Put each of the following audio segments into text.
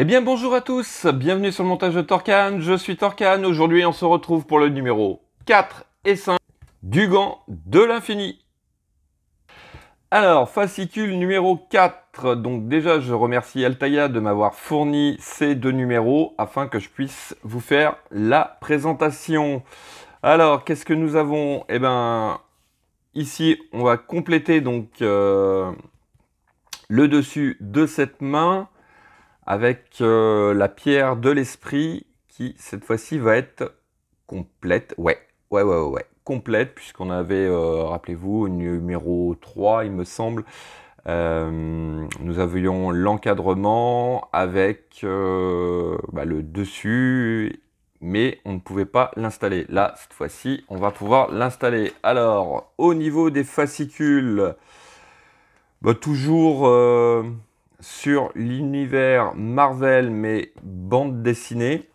Eh bien bonjour à tous, bienvenue sur le montage de Torcan, je suis Torcan, aujourd'hui on se retrouve pour le numéro 4 et 5 du gant de l'infini. Alors, fascicule numéro 4, donc déjà je remercie Altaïa de m'avoir fourni ces deux numéros afin que je puisse vous faire la présentation. Alors, qu'est-ce que nous avons? Eh bien, ici on va compléter donc le dessus de cette main avec la pierre de l'esprit qui cette fois-ci va être complète. Ouais, complète, puisqu'on avait, rappelez-vous, numéro 3, il me semble. Nous avions l'encadrement avec le dessus, mais on ne pouvait pas l'installer. Là, cette fois-ci, on va pouvoir l'installer. Alors, au niveau des fascicules, toujours sur l'univers Marvel, mais bande dessinée,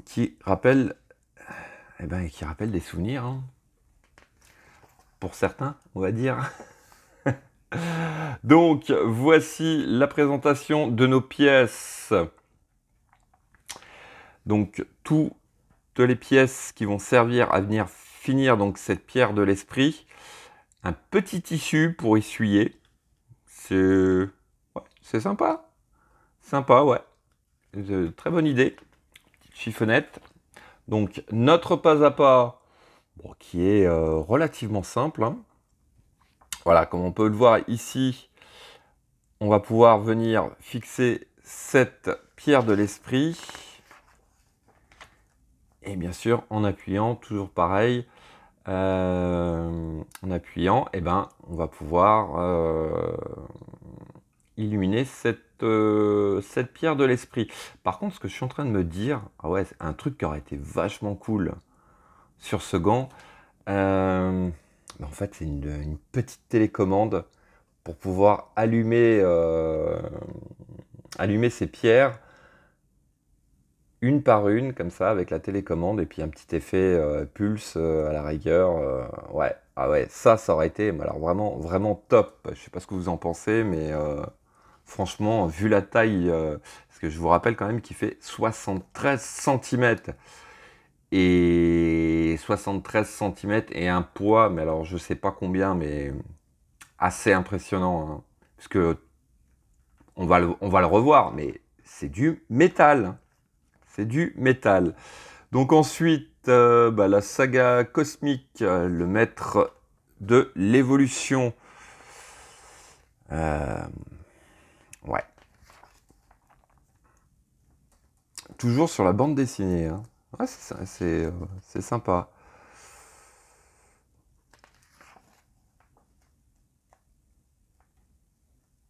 qui rappelle, qui rappelle des souvenirs, hein, pour certains, on va dire. Donc, voici la présentation de nos pièces. Donc, toutes les pièces qui vont servir à venir finir donc cette pierre de l'esprit. Un petit tissu pour essuyer. C'est sympa. Sympa, ouais. Très bonne idée. Petite chiffonnette. Donc, notre pas à pas, qui est relativement simple, hein. Voilà, comme on peut le voir ici, on va pouvoir venir fixer cette pierre de l'esprit. Et bien sûr, en appuyant, toujours pareil, en appuyant, on va pouvoir illuminer cette pierre de l'esprit. Par contre, ce que je suis en train de me dire, ah ouais, c'est un truc qui aurait été vachement cool sur ce gant. En fait, c'est une petite télécommande pour pouvoir allumer ces pierres une par une, comme ça, avec la télécommande, et puis un petit effet pulse à la rigueur. Ouais, ah ouais, ça aurait été alors vraiment, vraiment top. Je sais pas ce que vous en pensez, mais franchement, vu la taille, parce que je vous rappelle quand même qu'il fait 73 cm. Et 73 cm et un poids, mais alors je sais pas combien, mais assez impressionnant, hein. Parce que on va le revoir, mais c'est du métal. C'est du métal. Donc ensuite, la saga cosmique, le maître de l'évolution. Ouais. Toujours sur la bande dessinée, hein. Ouais, c'est sympa.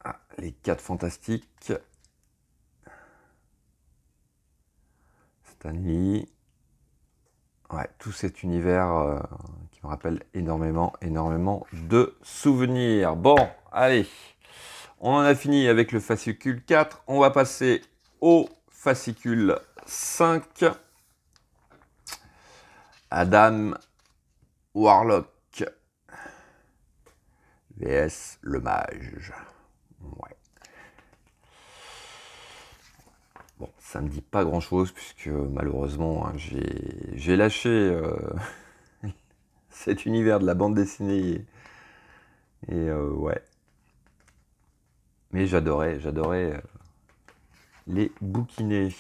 Ah, les 4 fantastiques. Stanley. Ouais, tout cet univers qui me rappelle énormément, énormément de souvenirs. Bon, allez, on en a fini avec le fascicule 4. On va passer au fascicule 5. Adam Warlock vs le mage. Ouais. Bon, ça me dit pas grand chose puisque malheureusement hein, j'ai lâché cet univers de la bande dessinée et ouais. Mais j'adorais les bouquiner.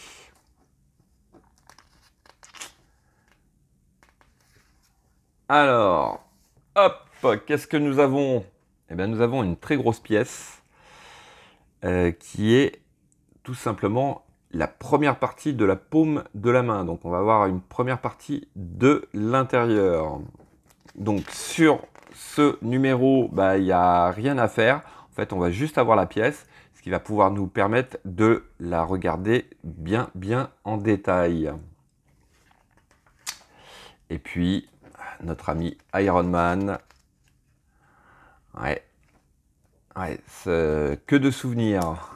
Alors, hop, qu'est-ce que nous avons? Eh bien, nous avons une très grosse pièce qui est tout simplement la première partie de la paume de la main. Donc, on va avoir une première partie de l'intérieur. Donc, sur ce numéro, il n'y a rien à faire. En fait, on va juste avoir la pièce, ce qui va pouvoir nous permettre de la regarder bien, bien en détail. Et puis, notre ami Iron Man. Ouais, ouais, que de souvenirs.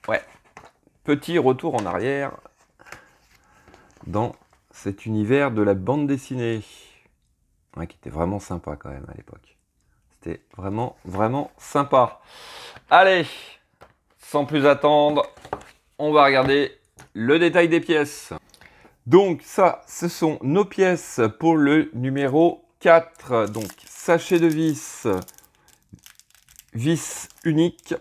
Ouais, petit retour en arrière dans cet univers de la bande dessinée. Ouais, qui était vraiment sympa quand même à l'époque. C'était vraiment, vraiment sympa. Allez, sans plus attendre, on va regarder le détail des pièces. Donc ça, ce sont nos pièces pour le numéro 4. Donc sachet de vis, vis unique.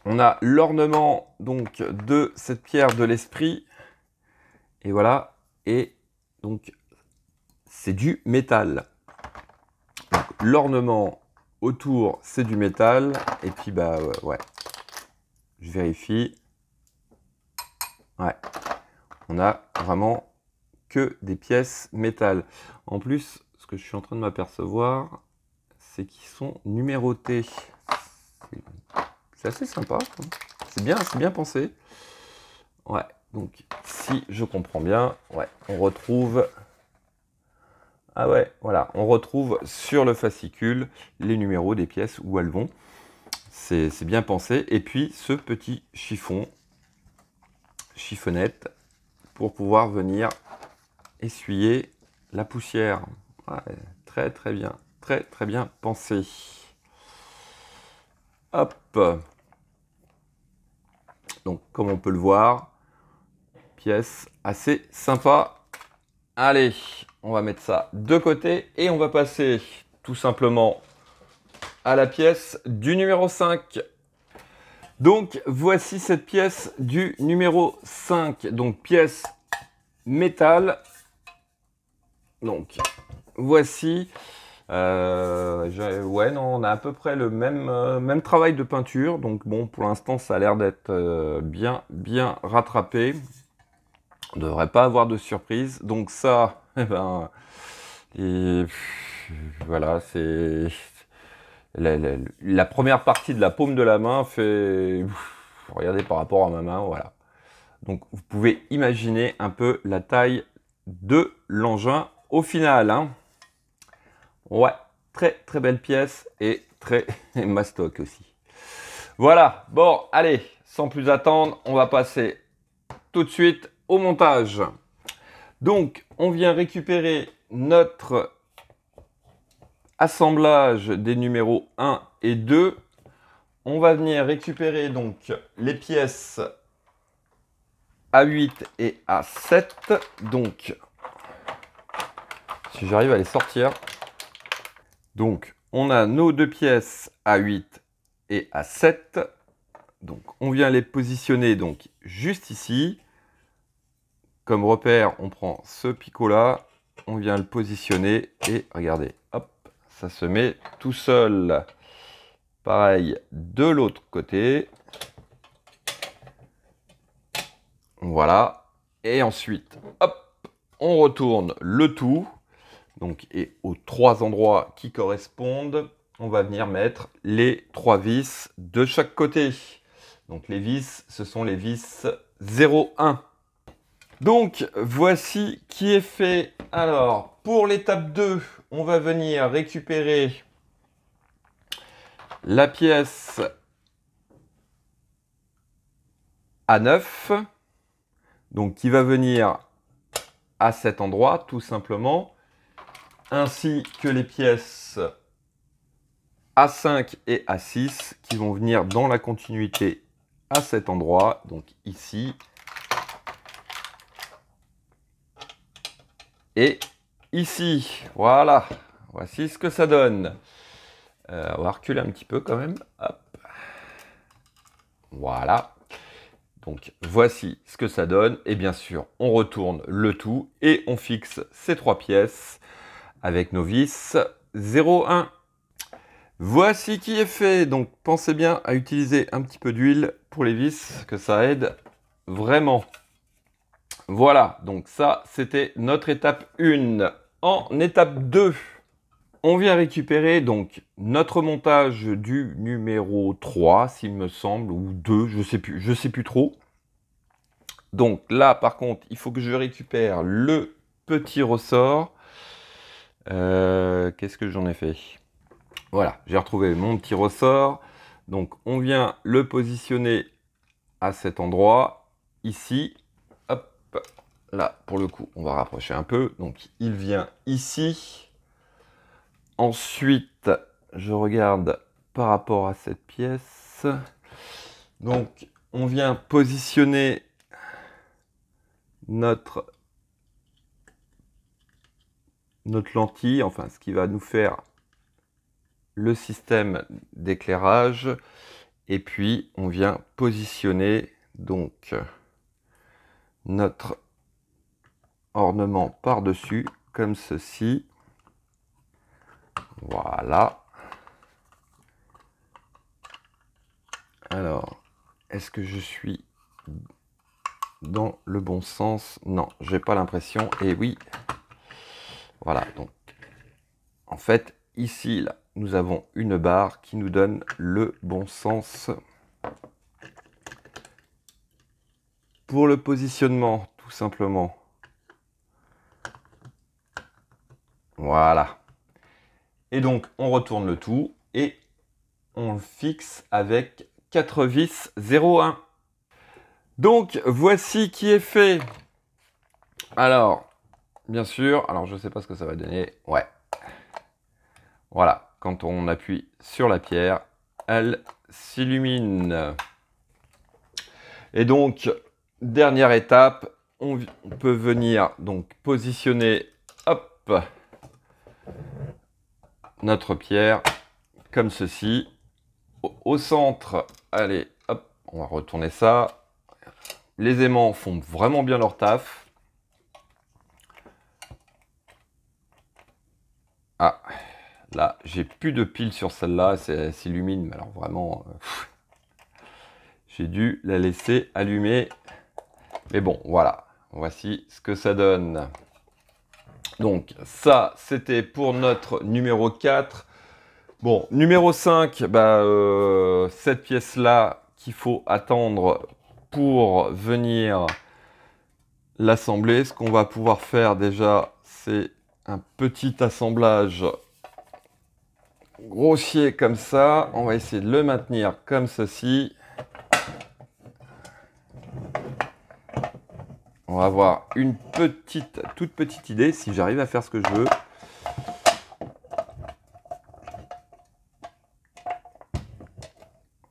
On a l'ornement donc de cette pierre de l'esprit. Et voilà. Et donc c'est du métal. L'ornement autour, c'est du métal. Et puis bah ouais. Je vérifie. Ouais. On a vraiment que des pièces métal. En plus, ce que je suis en train de m'apercevoir, c'est qu'ils sont numérotés. C'est assez sympa. C'est bien pensé. Ouais, donc si je comprends bien, ouais, on retrouve... Ah ouais, voilà, on retrouve sur le fascicule les numéros des pièces où elles vont. C'est bien pensé. Et puis ce petit chiffonnette, pour pouvoir venir essuyer la poussière. Ouais, très bien pensé. Hop. Donc comme on peut le voir, pièce assez sympa. Allez, on va mettre ça de côté et on va passer tout simplement à la pièce du numéro 5. Donc voici cette pièce du numéro 5. Donc pièce métal. Donc voici. Ouais, non, on a à peu près le même travail de peinture. Donc bon, pour l'instant, ça a l'air d'être bien rattrapé. On ne devrait pas avoir de surprise. Donc ça, eh ben, voilà, c'est la première partie de la paume de la main fait... Regardez par rapport à ma main, voilà. Donc vous pouvez imaginer un peu la taille de l'engin au final. Hein. Ouais, très belle pièce et très mastoc aussi. Voilà, bon, allez, sans plus attendre, on va passer tout de suite au montage. Donc, on vient récupérer notre assemblage des numéros 1 et 2. On va venir récupérer donc les pièces A8 et A7. Donc, si j'arrive à les sortir. Donc, on a nos deux pièces A8 et A7. Donc, on vient les positionner donc juste ici. Comme repère, on prend ce picot-là, on vient le positionner et regardez, hop, ça se met tout seul. Pareil de l'autre côté. Voilà. Et ensuite, hop, on retourne le tout. Donc, et aux trois endroits qui correspondent, on va venir mettre les trois vis de chaque côté. Donc les vis, ce sont les vis 0,1. Donc, voici qui est fait. Alors, pour l'étape 2, on va venir récupérer la pièce A9, donc qui va venir à cet endroit, tout simplement, ainsi que les pièces A5 et A6 qui vont venir dans la continuité à cet endroit, donc ici. Et ici, voilà, voici ce que ça donne. On va reculer un petit peu quand même. Hop. Voilà. Donc voici ce que ça donne. Et bien sûr, on retourne le tout et on fixe ces trois pièces avec nos vis 0,1. Voici qui est fait. Donc pensez bien à utiliser un petit peu d'huile pour les vis, que ça aide vraiment. Voilà, donc ça, c'était notre étape 1. En étape 2, on vient récupérer donc notre montage du numéro 3, s'il me semble, ou 2, je sais plus trop. Donc là, par contre, il faut que je récupère le petit ressort. Qu'est-ce que j'en ai fait? Voilà, j'ai retrouvé mon petit ressort. Donc on vient le positionner à cet endroit, ici. Hop, là, pour le coup, on va rapprocher un peu. Donc, il vient ici. Ensuite, je regarde par rapport à cette pièce. Donc, on vient positionner notre lentille, enfin, ce qui va nous faire le système d'éclairage. Et puis, on vient positionner donc notre ornement par-dessus, comme ceci. Voilà. Alors, est-ce que je suis dans le bon sens? Non, j'ai pas l'impression. Et oui. Voilà, donc, en fait, ici, là, nous avons une barre qui nous donne le bon sens pour le positionnement, tout simplement. Voilà. Et donc, on retourne le tout et on le fixe avec 4 vis 0,1. Donc, voici qui est fait. Alors, bien sûr, alors je ne sais pas ce que ça va donner. Ouais. Voilà, quand on appuie sur la pierre, elle s'illumine. Et donc, dernière étape, on peut venir donc positionner, hop, notre pierre comme ceci. Au centre, allez, hop, on va retourner ça. Les aimants font vraiment bien leur taf. Ah, là, j'ai plus de piles sur celle-là, elle s'illumine, mais alors vraiment, j'ai dû la laisser allumer. Mais bon, voilà, voici ce que ça donne. Donc, ça, c'était pour notre numéro 4. Bon, numéro 5, cette pièce-là qu'il faut attendre pour venir l'assembler. Ce qu'on va pouvoir faire déjà, c'est un petit assemblage grossier comme ça. On va essayer de le maintenir comme ceci. On va avoir une toute petite idée si j'arrive à faire ce que je veux.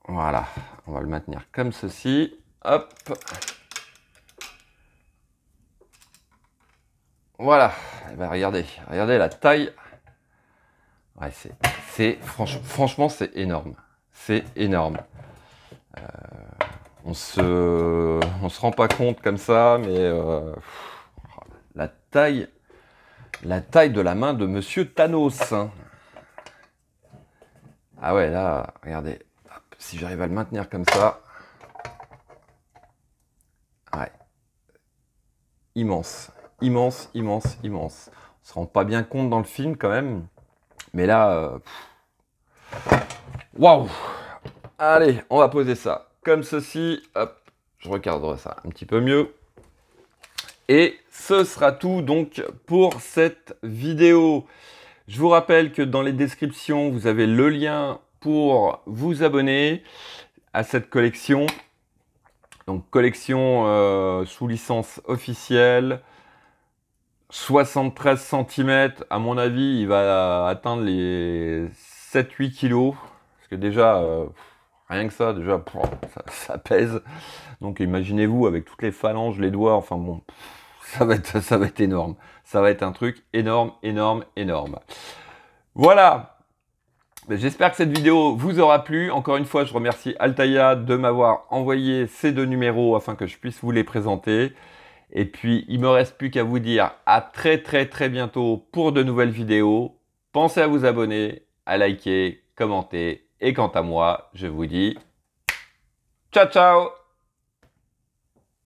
Voilà, on va le maintenir comme ceci. Hop. Voilà. Et ben regardez la taille. Ouais, franchement, c'est énorme. C'est énorme. On se rend pas compte comme ça, mais la taille de la main de Monsieur Thanos. Ah ouais, là, regardez. Hop, si j'arrive à le maintenir comme ça. Ouais. Immense. Immense, immense, immense. On se rend pas bien compte dans le film quand même. Mais là, waouh! Allez, on va poser ça comme ceci. Hop, je recadre ça un petit peu mieux. Et ce sera tout donc pour cette vidéo. Je vous rappelle que dans les descriptions, vous avez le lien pour vous abonner à cette collection. Donc collection sous licence officielle. 73 cm, à mon avis, il va atteindre les 7-8 kg. Parce que déjà, rien que ça, déjà, ça pèse. Donc imaginez-vous avec toutes les phalanges, les doigts, enfin bon, ça va être énorme. Ça va être un truc énorme, énorme, énorme. Voilà. J'espère que cette vidéo vous aura plu. Encore une fois, je remercie Altaïa de m'avoir envoyé ces 2 numéros afin que je puisse vous les présenter. Et puis, il ne me reste plus qu'à vous dire à très bientôt pour de nouvelles vidéos. Pensez à vous abonner, à liker, commenter. Et quant à moi, je vous dis ciao ciao!